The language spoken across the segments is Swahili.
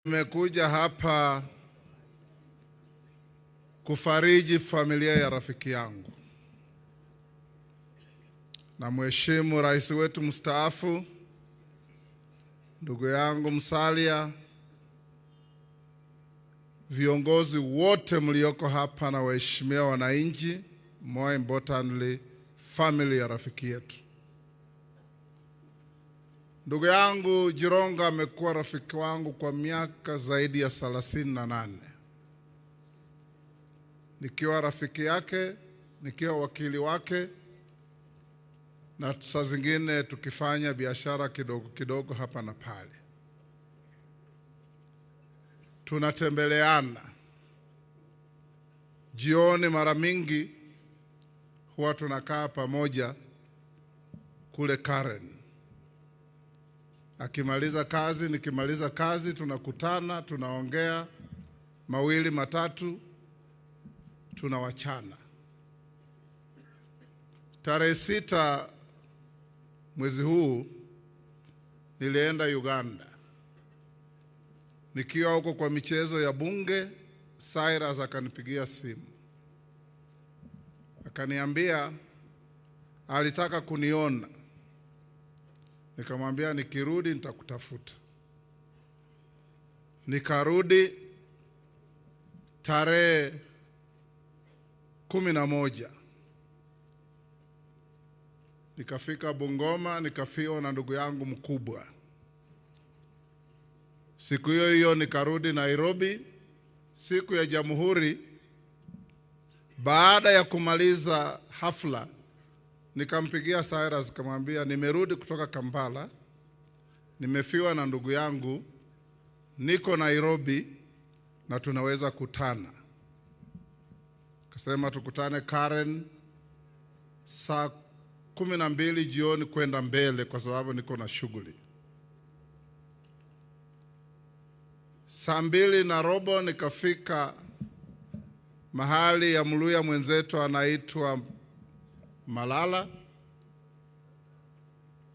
Nimekuja hapa kufariji familia ya rafiki yangu na mheshimu rais wetu mstaafu, ndugu yangu Musalia, viongozi wote mlioko hapa na waheshimiwa wananchi, more importantly family ya rafiki yetu. Ndugu yangu Jirongo amekuwa rafiki wangu kwa miaka zaidi ya 38. Nikiwa rafiki yake, nikiwa wakili wake, na saa zingine tukifanya biashara kidogo kidogo hapa na pale. Tunatembeleana. Jioni mara mingi huwa tunakaa pamoja kule Karen. Akimaliza kazi, nikimaliza kazi, tunakutana, tunaongea mawili matatu, tunawachana. Tarehe 6 mwezi huu nilienda Uganda. Nikiwa huko kwa michezo ya bunge, Cyrus akanipigia simu. Akaniambia alitaka kuniona. Nikamwambia nikirudi nitakutafuta. Nikarudi tarehe 11. Nikafika Bungoma, nikafiwa na ndugu yangu mkubwa. Siku hiyo hiyo nikarudi Nairobi, siku ya Jamhuri. Baada ya kumaliza hafla, nikampigia Cyrus kumwambia nimerudi kutoka Kampala, nimefiwa na ndugu yangu, niko Nairobi na tunaweza kutana. Akasema tukutane Karen saa 12 jioni kwenda mbele kwa sababu niko na shughuli. Saa 2:15 nikafika mahali ya Mluya mwenzetu anaitwa Malala.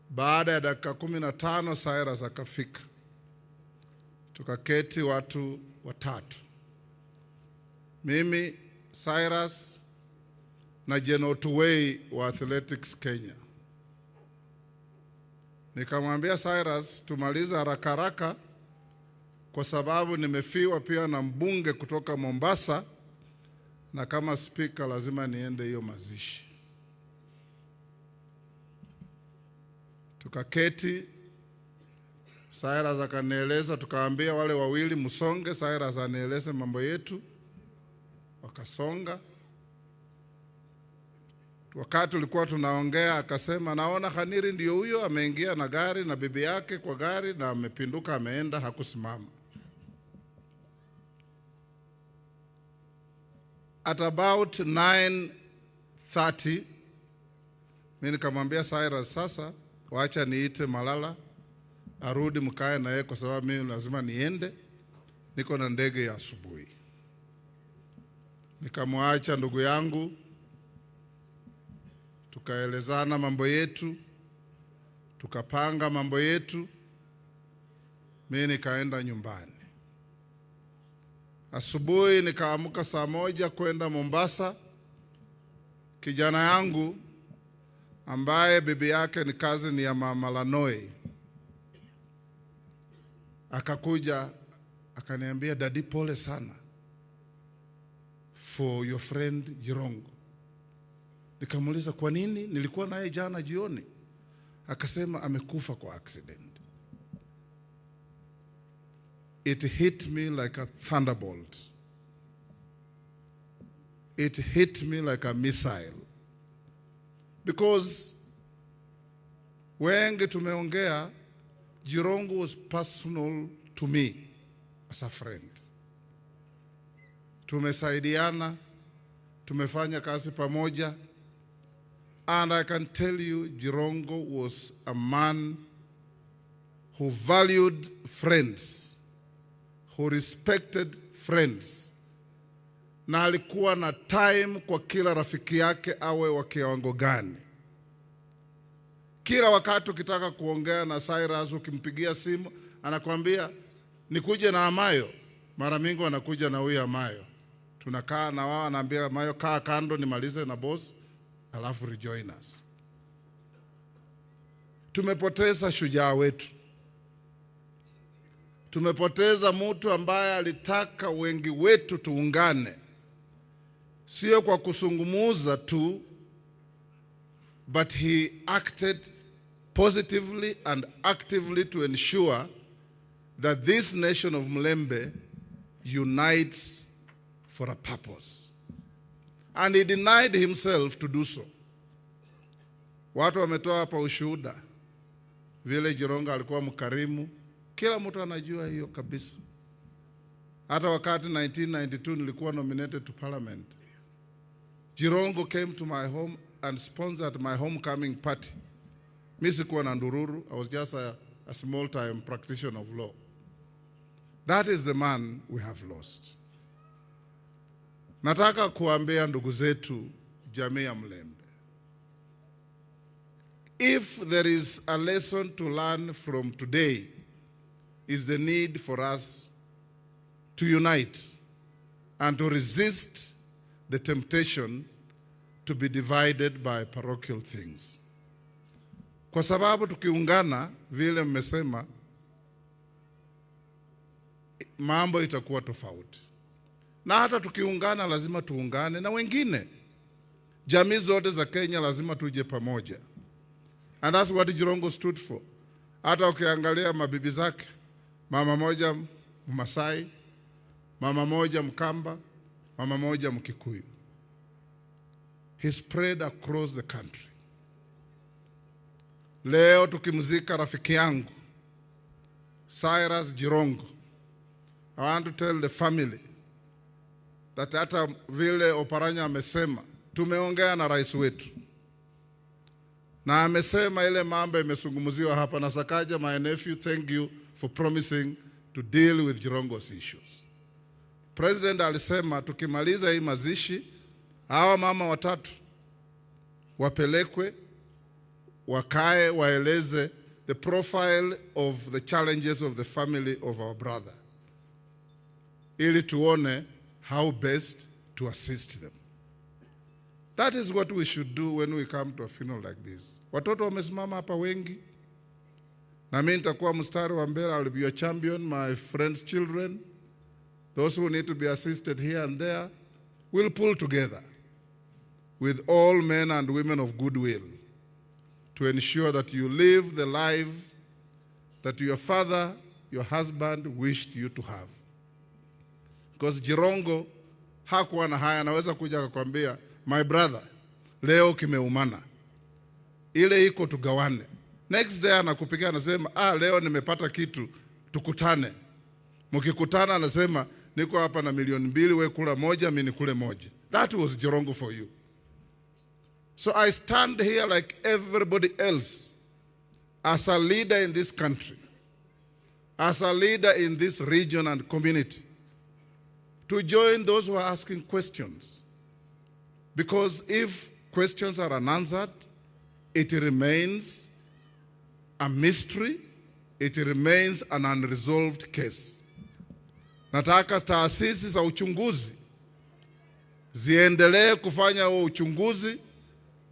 Baada ya dakika 15 Cyrus akafika. Tukaketi watu watatu. Mimi, Cyrus na Jeno Tuwei wa Athletics Kenya. Nikamwambia Cyrus tumaliza haraka haraka kwa sababu nimefiwa pia na mbunge kutoka Mombasa na kama speaker lazima niende hiyo mazishi. Tukaketi, Cyrus akanieleza, tukaambia wale wawili msonge, Cyrus anieleze mambo yetu. Wakasonga. Wakati tulikuwa tunaongea akasema naona Khaniri ndio huyo ameingia na gari na bibi yake kwa gari na amepinduka ameenda, hakusimama. At about 9:30 mimi nikamwambia Cyrus, sasa waacha niite Malala arudi mkae na yeye kwa sababu mimi lazima niende, niko na ndege ya asubuhi. Nikamwacha ndugu yangu, tukaelezana mambo yetu, tukapanga mambo yetu. Mimi nikaenda nyumbani. Asubuhi nikaamka saa 1 kwenda Mombasa. Kijana yangu ambaye bibi yake ni cousin ya Mama Lanoi akakuja akaniambia, "Daddy, pole sana for your friend Jirongo." Nikamuuliza kwa nini? Nilikuwa naye jana jioni. Akasema amekufa kwa accident. It hit me like a thunderbolt. It hit me like a missile. Because wengi tumeongea, Jirongo was personal to me as a friend. Tumesaidiana, tumefanya kazi pamoja. And I can tell you, Jirongo was a man who valued friends, who respected friends. Na alikuwa na time kwa kila rafiki yake awe wa kiwango gani. Kila wakati ukitaka kuongea na Cyrus, ukimpigia simu, anakuambia nikuje na Amayo. Mara mingi wanakuja na huyu Amayo. Tunakaa na wao, anaambia Amayo, kaa kando nimalize na boss, alafu rejoin us. Tumepoteza shujaa wetu. Tumepoteza mtu ambaye alitaka wengi wetu tuungane, sio kwa kusungumuza tu, but he acted positively and actively to ensure that this nation of Mlembe unites for a purpose. And he denied himself to do so. Watu wametoa hapa ushuhuda vile Jirongo alikuwa mkarimu. Kila mtu anajua hiyo kabisa. Hata wakati 1992 nilikuwa nominated to parliament, Jirongo came to my home and sponsored my homecoming party. Mimi sikuwa na ndururu. I was just a small time practitioner of law. That is the man we have lost. Nataka kuambia ndugu zetu jamii ya Mlembe, if there is a lesson to learn from today, is the need for us to unite and to resist the temptation to be divided by parochial things. Kwa sababu tukiungana vile mmesema, mambo itakuwa tofauti. Na hata tukiungana lazima tuungane na wengine. Jamii zote za Kenya lazima tuje pamoja. And that's what Jirongo stood for. Hata ukiangalia mabibi zake, mama moja Mmasai, mama moja Mkamba, mama moja Mkikuyu. He spread across the country. Leo tukimzika rafiki yangu Cyrus Jirongo, I want to tell the family that hata vile Oparanya amesema, tumeongea na rais wetu, na amesema ile mambo imesungumuziwa hapa. Na Sakaja, my nephew, thank you for promising to deal with Jirongo's issues. President alisema tukimaliza hii mazishi, hawa mama watatu wapelekwe, wakae, waeleze the profile of the challenges of the family of our brother, ili tuone how best to assist them. That is what we should do when we come to a funeral like this. Watoto wamesimama hapa wengi, na mimi nitakuwa mstari wa mbele. I'll be your champion, my friends' children. Those who need to be assisted here and there, we'll pull together with all men and women of goodwill to ensure that you live the life that your father, your husband wished you to have. Because Jirongo hakuwa na haya, anaweza kuja akakwambia, my brother, leo kimeumana, ile iko tugawane. Next day anakupigia anasema, leo nimepata kitu, tukutane. Mkikutana anasema, niko hapa na milioni 2, wewe kula moja, mimi nikule moja. That was Jirongo for you. So I stand here like everybody else as a leader in this country, as a leader in this region and community, to join those who are asking questions. Because if questions are unanswered, it remains a mystery, it remains an unresolved case. Nataka taasisi za uchunguzi ziendelee kufanya huo uchunguzi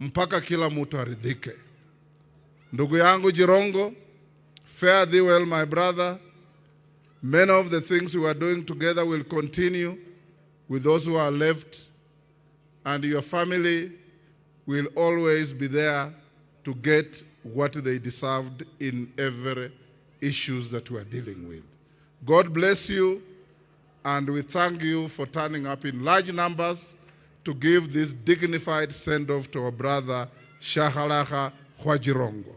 mpaka kila mtu aridhike. Ndugu yangu Jirongo, fare thee well, my brother. Many of the things we are doing together will continue with those who are left, and your family will always be there to get what they deserved in every issues that we are dealing with. God bless you, and we thank you for turning up in large numbers to give this dignified send-off to our brother Shahalaha Jirongo.